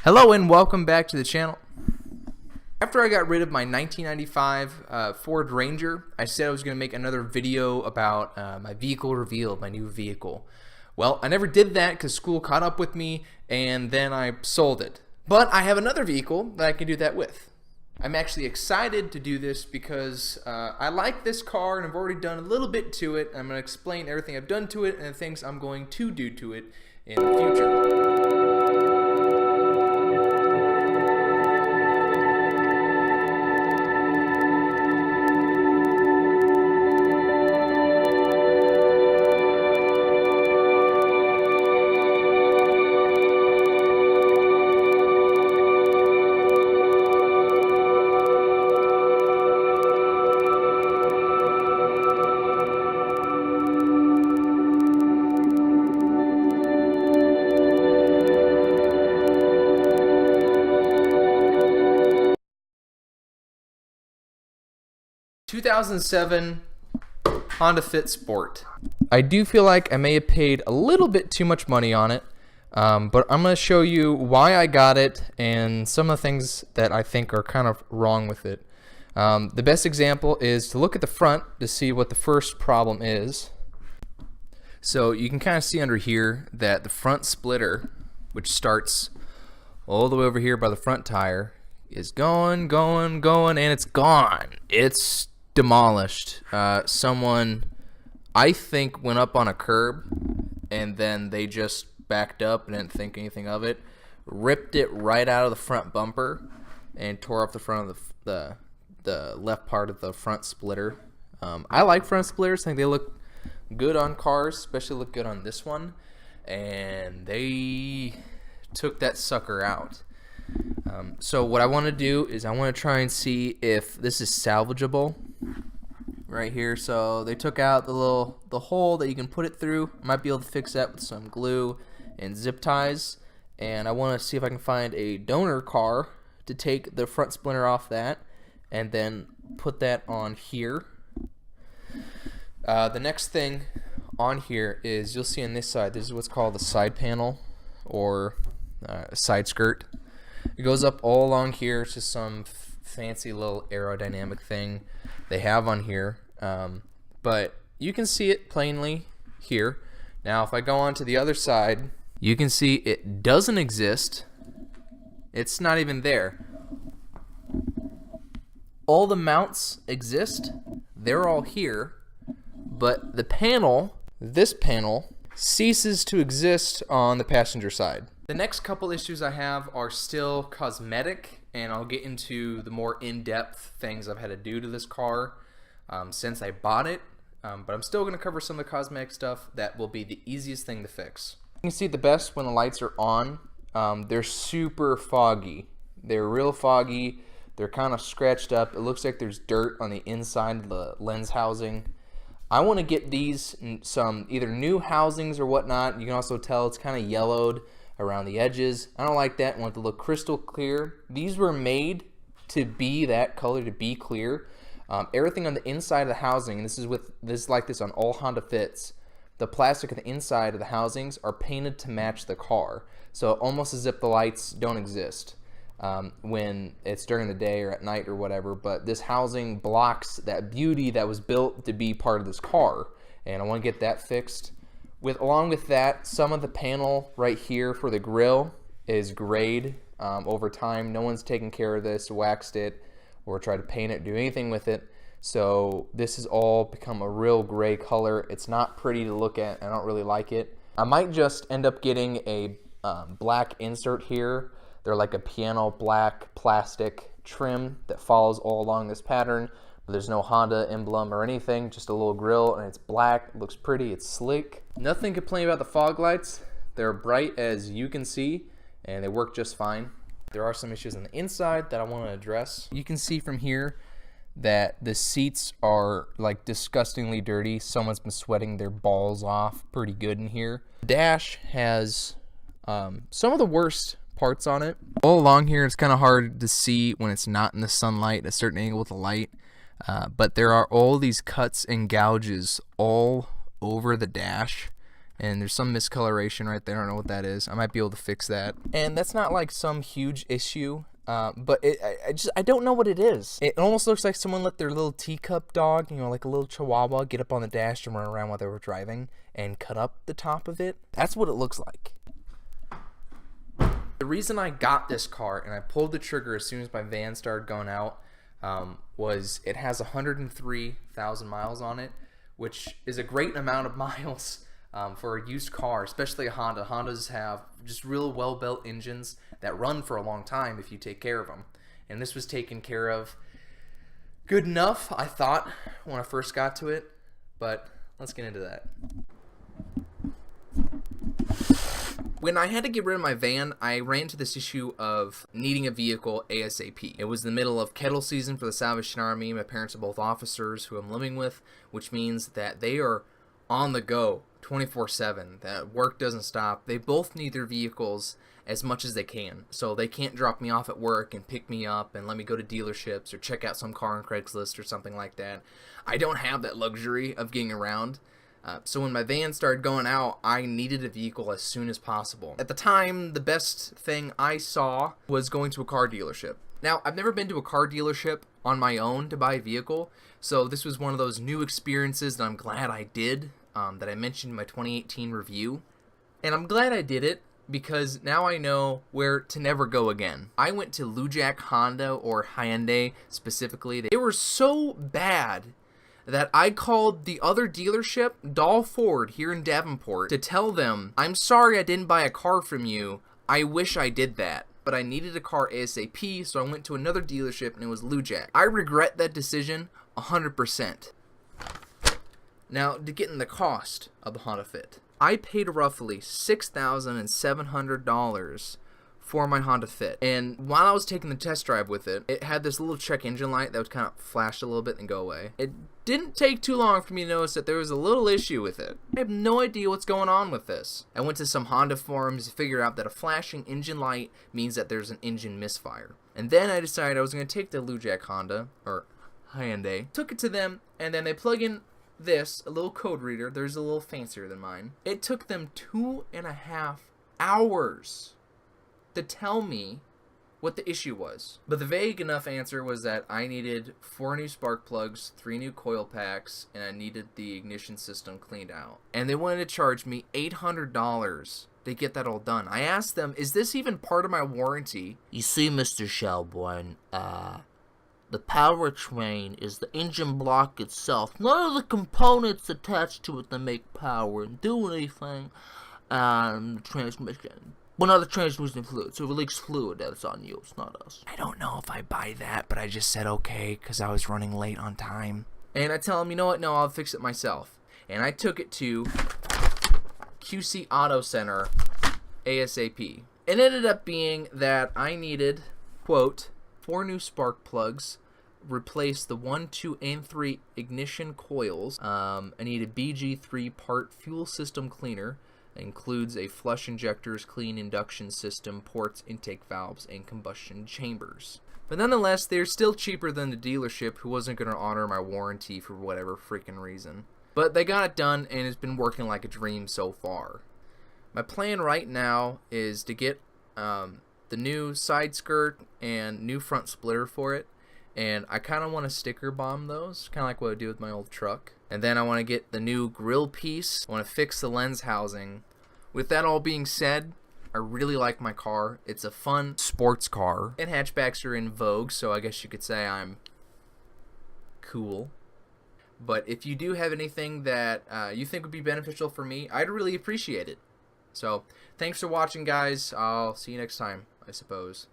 Hello and welcome back to the channel. After I got rid of my 1995 Ford Ranger, I said I was going to make another video about my vehicle reveal, my new vehicle. Well, I never did that because school caught up with me and then I sold it. But I have another vehicle that I can do that with. I'm actually excited to do this because I like this car and I've already done a little bit to it. I'm going to explain everything I've done to it and the things I'm going to do to it in the future. 2007 Honda Fit Sport. I do feel like I may have paid a little bit too much money on it, but I'm going to show you why I got it and some of the things that I think are kind of wrong with it. The best example is to look at the front to see what the first problem is. So you can kind of see under here that the front splitter, which starts all the way over here by the front tire, is going, and it's gone. It's demolished. Someone, I think, went up on a curb and then they just backed up and didn't think anything of it, ripped it right out of the front bumper and tore off the front of the left part of the front splitter. I like front splitters. I think they look good on cars, especially look good on this one, and they took that sucker out. So what I want to do is I want to try and see if this is salvageable right here. So they took out the hole that you can put it through. I might be able to fix that with some glue and zip ties, and I want to see if I can find a donor car to take the front splinter off that and then put that on here. The next thing on here is, you'll see on this side, this is what's called the side panel or side skirt. It goes up all along here. It's just some fancy little aerodynamic thing they have on here, but you can see it plainly here. Now if I go on to the other side, you can see it doesn't exist. It's not even there. All the mounts exist, they're all here, but the panel, this panel, ceases to exist on the passenger side. The next couple issues I have are still cosmetic, and I'll get into the more in-depth things I've had to do to this car since I bought it, but I'm still going to cover some of the cosmetic stuff that will be the easiest thing to fix. You can see the best when the lights are on. They're super foggy. They're real foggy. They're kind of scratched up. It looks like there's dirt on the inside of the lens housing. I want to get these some either new housings or whatnot. You can also tell it's kind of yellowed around the edges. I don't like that. I want it to look crystal clear. These were made to be that color, to be clear. Everything on the inside of the housing, and this is like this on all Honda Fits, the plastic on the inside of the housings are painted to match the car, so almost as if the lights don't exist when it's during the day or at night or whatever. But this housing blocks that beauty that was built to be part of this car, and I want to get that fixed. Along with that, some of the panel right here for the grill is grayed over time. No one's taken care of this, waxed it, or tried to paint it, do anything with it. So this has all become a real gray color. It's not pretty to look at. I don't really like it. I might just end up getting a black insert here. They're like a piano black plastic trim that follows all along this pattern. There's no Honda emblem or anything, just a little grill, and it's black. It looks pretty, it's slick. Nothing to complain about the fog lights. They're bright as you can see, and they work just fine. There are some issues on the inside that I want to address. You can see from here that the seats are like disgustingly dirty. Someone's been sweating their balls off pretty good in here. The dash has some of the worst parts on it. All along here, it's kind of hard to see when it's not in the sunlight at a certain angle with the light. But there are all these cuts and gouges all over the dash, and there's some miscoloration right there. I don't know what that is. I might be able to fix that. And that's not like some huge issue, but I don't know what it is. It almost looks like someone let their little teacup dog, you know, like a little chihuahua, get up on the dash and run around while they were driving and cut up the top of it. That's what it looks like. The reason I got this car and I pulled the trigger as soon as my van started going out was it has 103,000 miles on it, which is a great amount of miles for a used car, especially a Honda. Hondas have just real well-built engines that run for a long time if you take care of them. And this was taken care of good enough, I thought, when I first got to it. But let's get into that. When I had to get rid of my van, I ran into this issue of needing a vehicle ASAP. It was the middle of kettle season for the Salvation Army. My parents are both officers who I'm living with, which means that they are on the go 24/7. That work doesn't stop. They both need their vehicles as much as they can. So they can't drop me off at work and pick me up and let me go to dealerships or check out some car on Craigslist or something like that. I don't have that luxury of getting around. So when my van started going out, I needed a vehicle as soon as possible. At the time, the best thing I saw was going to a car dealership. Now, I've never been to a car dealership on my own to buy a vehicle, so this was one of those new experiences that I'm glad I did, that I mentioned in my 2018 review. And I'm glad I did it because now I know where to never go again. I went to Lujack Honda, or Hyundai specifically. They were so bad that I called the other dealership, Dahl Ford, here in Davenport, to tell them, I'm sorry I didn't buy a car from you. I wish I did that. But I needed a car ASAP, so I went to another dealership, and it was Lujack. I regret that decision 100%. Now, to get in the cost of the Honda Fit. I paid roughly $6,700 for my Honda Fit. And while I was taking the test drive with it, it had this little check engine light that would kind of flash a little bit and go away. It didn't take too long for me to notice that there was a little issue with it. I have no idea what's going on with this. I went to some Honda forums to figure out that a flashing engine light means that there's an engine misfire. And then I decided I was going to take the Lujack Honda, or Hyundai, took it to them, and then they plug in this, a little code reader. There's a little fancier than mine. It took them 2.5 hours to tell me what the issue was. But the vague enough answer was that I needed 4 new spark plugs, 3 new coil packs, and I needed the ignition system cleaned out. And they wanted to charge me $800 to get that all done. I asked them, is this even part of my warranty? You see, Mr. Shelbourne, the powertrain is the engine block itself. None of the components attached to it that make power and do anything. The transmission. Well, not the transmission fluid. So if it leaks fluid, that's on you. It's not us. I don't know if I buy that, but I just said okay because I was running late on time. And I tell him, you know what? No, I'll fix it myself. And I took it to QC Auto Center ASAP. It ended up being that I needed, quote, 4 new spark plugs, replace the 1, 2, and 3 ignition coils. I needed BG3 part fuel system cleaner. Includes a flush injectors, clean induction system, ports, intake valves, and combustion chambers. But nonetheless, they're still cheaper than the dealership, who wasn't going to honor my warranty for whatever freaking reason. But they got it done, and it's been working like a dream so far. My plan right now is to get the new side skirt and new front splitter for it. And I kind of want to sticker bomb those, kind of like what I do with my old truck. And then I want to get the new grill piece. I want to fix the lens housing. With that all being said, I really like my car. It's a fun sports car. And hatchbacks are in vogue, so I guess you could say I'm cool. But if you do have anything that you think would be beneficial for me, I'd really appreciate it. So, thanks for watching, guys. I'll see you next time, I suppose.